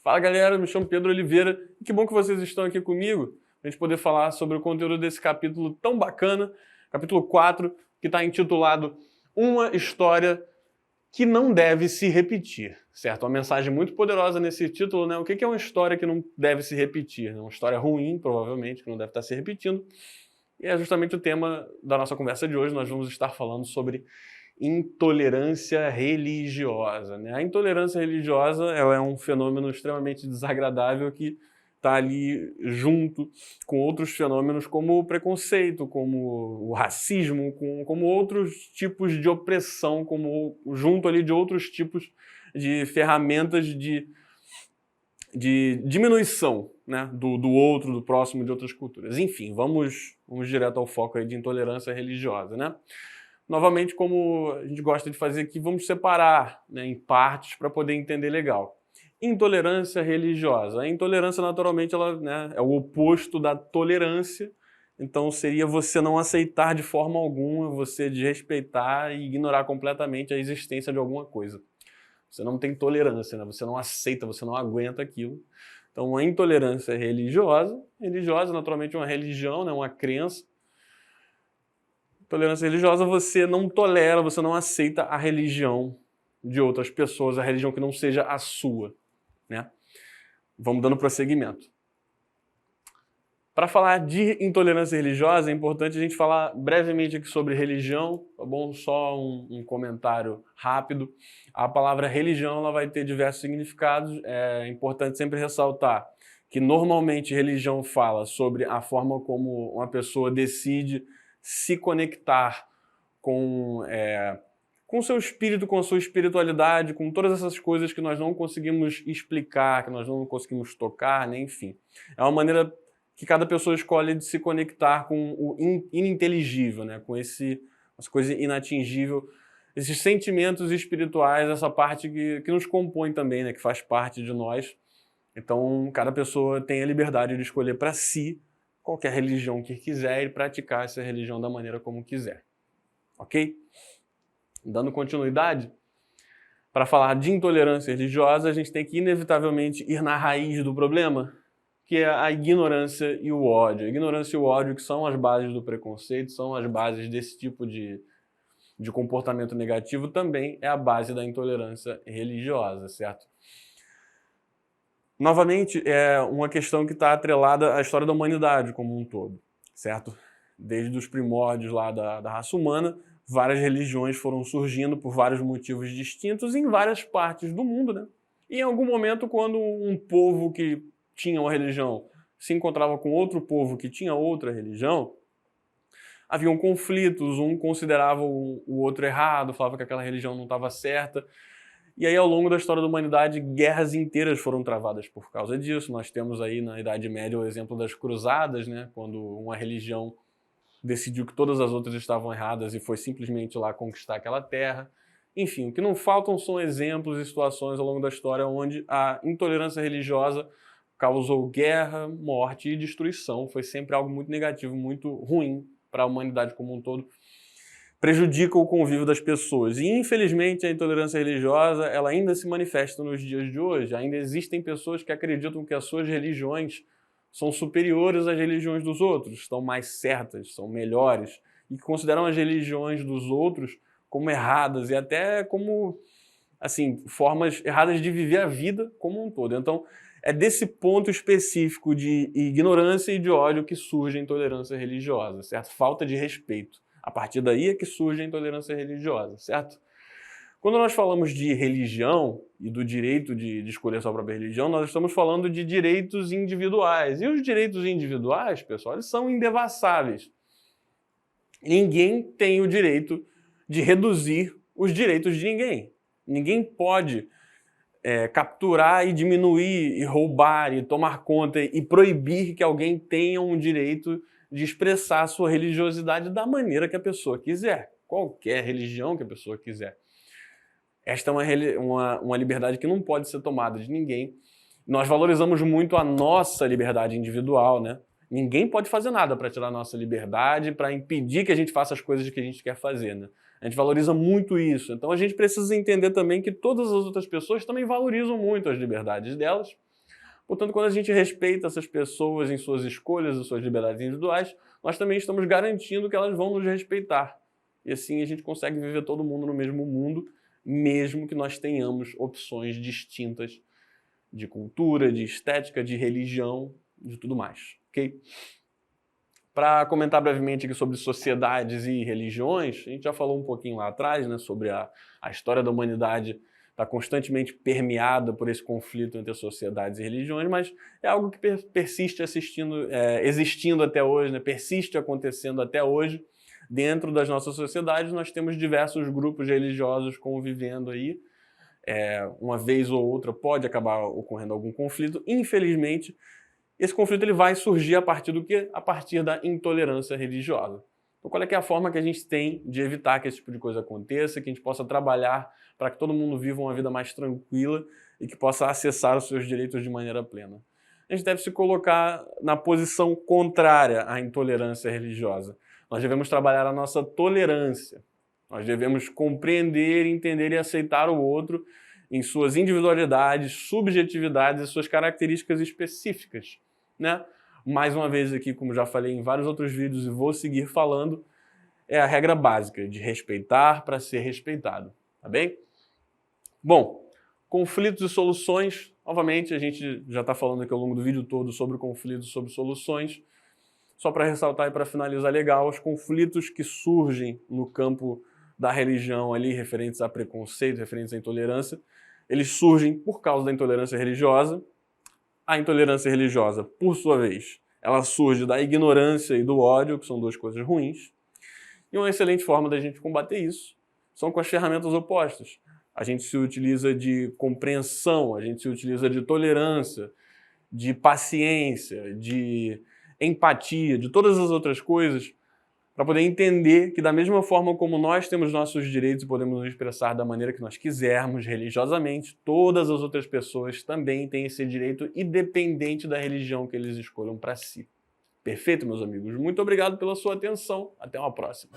Fala galera, me chamo Pedro Oliveira e que bom que vocês estão aqui comigo para a gente poder falar sobre o conteúdo desse capítulo tão bacana, capítulo 4, que está intitulado Uma História que Não Deve Se Repetir, certo? Uma mensagem muito poderosa nesse título, né? O que é uma história que não deve se repetir? Uma história ruim, provavelmente, que não deve estar se repetindo. E é justamente o tema da nossa conversa de hoje. Nós vamos estar falando sobre intolerância religiosa, né? A intolerância religiosa ela é um fenômeno extremamente desagradável que está ali junto com outros fenômenos como o preconceito, como o racismo, como outros tipos de opressão, como junto ali de outros tipos de ferramentas de diminuição, né, do outro, do próximo, de outras culturas. Enfim, vamos direto ao foco aí de intolerância religiosa, né? Novamente, como a gente gosta de fazer aqui, vamos separar, né, em partes para poder entender legal. Intolerância religiosa. A intolerância, naturalmente, ela, né, é o oposto da tolerância. Então, seria você não aceitar de forma alguma, você desrespeitar e ignorar completamente a existência de alguma coisa. Você não tem tolerância, né? Você não aceita, você não aguenta aquilo. Então, a intolerância religiosa, naturalmente, é uma religião, né, uma crença. Tolerância religiosa, você não tolera, você não aceita a religião de outras pessoas, a religião que não seja a sua, né? Vamos dando prosseguimento. Para falar de intolerância religiosa, é importante a gente falar brevemente aqui sobre religião, tá bom? Só um comentário rápido. A palavra religião ela vai ter diversos significados. É importante sempre ressaltar que normalmente religião fala sobre a forma como uma pessoa decide se conectar com seu espírito, com a sua espiritualidade, com todas essas coisas que nós não conseguimos explicar, que nós não conseguimos tocar, né? Enfim. É uma maneira que cada pessoa escolhe de se conectar com o ininteligível, né? Com essa coisa inatingível, esses sentimentos espirituais, essa parte que nos compõe também, né? Que faz parte de nós. Então, cada pessoa tem a liberdade de escolher para si qualquer religião que quiser e praticar essa religião da maneira como quiser. Ok? Dando continuidade, para falar de intolerância religiosa, a gente tem que inevitavelmente ir na raiz do problema, que é a ignorância e o ódio. A ignorância e o ódio que são as bases do preconceito, são as bases desse tipo de comportamento negativo, também é a base da intolerância religiosa, certo? Novamente, é uma questão que está atrelada à história da humanidade como um todo, certo? Desde os primórdios lá da raça humana, várias religiões foram surgindo por vários motivos distintos em várias partes do mundo, né? E em algum momento, quando um povo que tinha uma religião se encontrava com outro povo que tinha outra religião, haviam conflitos, um considerava o outro errado, falava que aquela religião não estava certa. E aí, ao longo da história da humanidade, guerras inteiras foram travadas por causa disso. Nós temos aí, na Idade Média, o exemplo das cruzadas, né? Quando uma religião decidiu que todas as outras estavam erradas e foi simplesmente lá conquistar aquela terra. Enfim, o que não faltam são exemplos e situações ao longo da história onde a intolerância religiosa causou guerra, morte e destruição. Foi sempre algo muito negativo, muito ruim para a humanidade como um todo. Prejudica o convívio das pessoas. E, infelizmente, a intolerância religiosa ela ainda se manifesta nos dias de hoje. Ainda existem pessoas que acreditam que as suas religiões são superiores às religiões dos outros, estão mais certas, são melhores, e que consideram as religiões dos outros como erradas e até como, assim, formas erradas de viver a vida como um todo. Então, é desse ponto específico de ignorância e de ódio que surge a intolerância religiosa, certo? Falta de respeito. A partir daí é que surge a intolerância religiosa, certo? Quando nós falamos de religião e do direito de escolher sua própria religião, nós estamos falando de direitos individuais. E os direitos individuais, pessoal, eles são indevassáveis. Ninguém tem o direito de reduzir os direitos de ninguém. Ninguém pode capturar e diminuir e roubar e tomar conta e proibir que alguém tenha um direito de expressar a sua religiosidade da maneira que a pessoa quiser. Qualquer religião que a pessoa quiser. Esta é uma liberdade que não pode ser tomada de ninguém. Nós valorizamos muito a nossa liberdade individual, né? Ninguém pode fazer nada para tirar a nossa liberdade, para impedir que a gente faça as coisas que a gente quer fazer, né? A gente valoriza muito isso. Então a gente precisa entender também que todas as outras pessoas também valorizam muito as liberdades delas Portanto, quando a gente respeita essas pessoas em suas escolhas e suas liberdades individuais, nós também estamos garantindo que elas vão nos respeitar. E assim a gente consegue viver todo mundo no mesmo mundo, mesmo que nós tenhamos opções distintas de cultura, de estética, de religião, de tudo mais, ok? Para comentar brevemente aqui sobre sociedades e religiões, a gente já falou um pouquinho lá atrás, né, sobre a história da humanidade está constantemente permeada por esse conflito entre sociedades e religiões, mas é algo que persiste existindo até hoje, né, persiste acontecendo até hoje. Dentro das nossas sociedades, nós temos diversos grupos religiosos convivendo aí. Uma vez ou outra pode acabar ocorrendo algum conflito. Infelizmente, esse conflito ele vai surgir a partir do quê? A partir da intolerância religiosa. Então, qual é que é a forma que a gente tem de evitar que esse tipo de coisa aconteça, que a gente possa trabalhar para que todo mundo viva uma vida mais tranquila e que possa acessar os seus direitos de maneira plena? A gente deve se colocar na posição contrária à intolerância religiosa. Nós devemos trabalhar a nossa tolerância. Nós devemos compreender, entender e aceitar o outro em suas individualidades, subjetividades e suas características específicas, né? Mais uma vez aqui, como já falei em vários outros vídeos e vou seguir falando, é a regra básica de respeitar para ser respeitado, tá bem? Bom, conflitos e soluções, novamente a gente já está falando aqui ao longo do vídeo todo sobre conflitos e sobre soluções. Só para ressaltar e para finalizar legal, os conflitos que surgem no campo da religião ali, referentes a preconceito, referentes à intolerância, eles surgem por causa da intolerância religiosa. A intolerância religiosa, por sua vez, ela surge da ignorância e do ódio, que são duas coisas ruins. E uma excelente forma da gente combater isso são com as ferramentas opostas. A gente se utiliza de compreensão, a gente se utiliza de tolerância, de paciência, de empatia, de todas as outras coisas, para poder entender que da mesma forma como nós temos nossos direitos e podemos nos expressar da maneira que nós quisermos, religiosamente, todas as outras pessoas também têm esse direito, independente da religião que eles escolham para si. Perfeito, meus amigos? Muito obrigado pela sua atenção. Até uma próxima.